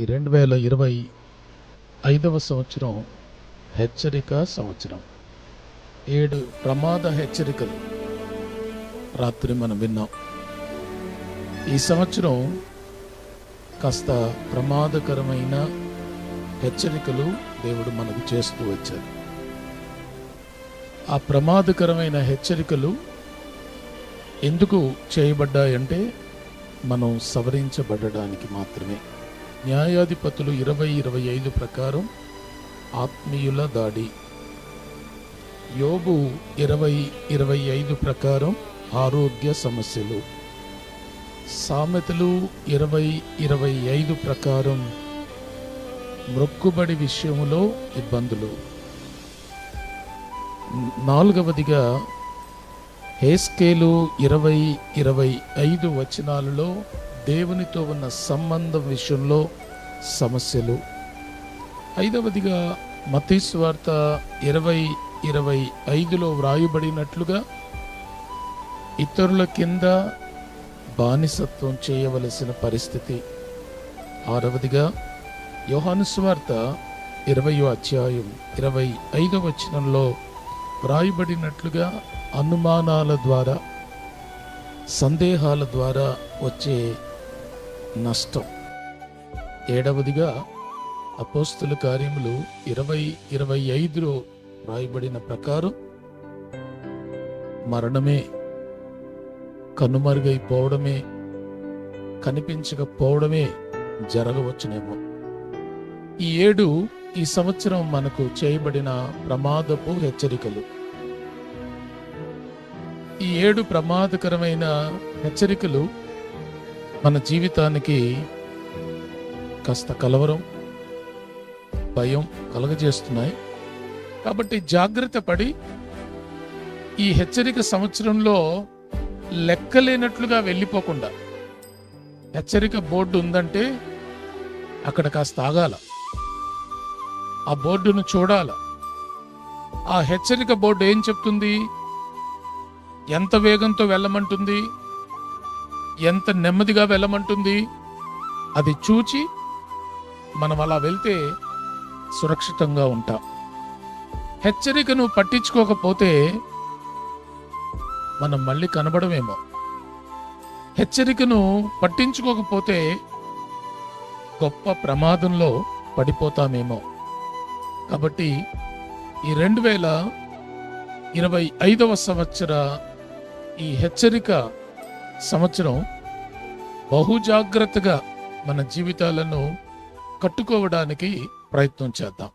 ఈ 2025వ సంవత్సరం హెచ్చరిక సంవత్సరం. 7 ప్రమాద హెచ్చరికలు రాత్రి మనం విన్నాం. ఈ సంవత్సరం కాస్త ప్రమాదకరమైన హెచ్చరికలు దేవుడు మనకు చేస్తూ వచ్చారు. ఆ ప్రమాదకరమైన హెచ్చరికలు ఎందుకు చేయబడ్డాయంటే మనం సవరించబడడానికి మాత్రమే. న్యాయాధిపతులు 20:25 ప్రకారం ఆత్మీయుల దాడి, యోబు 20:25 ప్రకారం ఆరోగ్య సమస్యలు, సామెతలు 20:25 ప్రకారం మొక్కుబడి విషయములో ఇబ్బందులు, 4వదిగా హెస్కేలు 20:25 వచనాలలో దేవునితో ఉన్న సంబంధం విషయంలో సమస్యలు, 5వదిగా మత్తయి సువార్త 20:25లో వ్రాయబడినట్లుగా ఇతరుల కింద బానిసత్వం చేయవలసిన పరిస్థితి, 6వదిగా యోహాను సువార్త 20వ అధ్యాయం 25వ వచనంలో వ్రాయబడినట్లుగా అనుమానాల ద్వారా, సందేహాల ద్వారా వచ్చే నష్టం, 7వదిగా అపోస్తుల కార్యములు 20:25లో వ్రాయబడిన ప్రకారం మరణమే, కనుమరుగైపోవడమే, కనిపించకపోవడమే జరగవచ్చునేమో. ఈ 7 ఈ సంవత్సరం మనకు చేయబడిన ప్రమాదపు హెచ్చరికలు. ఈ 7 ప్రమాదకరమైన హెచ్చరికలు మన జీవితానికి కాస్త కలవరం, భయం కలగజేస్తున్నాయి. కాబట్టి జాగ్రత్త పడి ఈ హెచ్చరిక సంవత్సరంలో లెక్కలేనట్లుగా వెళ్ళిపోకుండా, హెచ్చరిక బోర్డు ఉందంటే అక్కడ కాస్త ఆగాల, ఆ బోర్డును చూడాల. ఆ హెచ్చరిక బోర్డు ఏం చెప్తుంది, ఎంత వేగంతో వెళ్ళమంటుంది, ఎంత నెమ్మదిగా వెళ్ళమంటుంది, అది చూచి మనం అలా వెళ్తే సురక్షితంగా ఉంటాం. హెచ్చరికను పట్టించుకోకపోతే మనం మళ్ళీ కనబడమేమో. హెచ్చరికను పట్టించుకోకపోతే గొప్ప ప్రమాదంలో పడిపోతామేమో. కాబట్టి ఈ 2025వ సంవత్సర ఈ హెచ్చరిక సంవత్సరం బహుజాగ్రత్తగా మన జీవితాలను కట్టుకోవడానికి ప్రయత్నం చేద్దాం.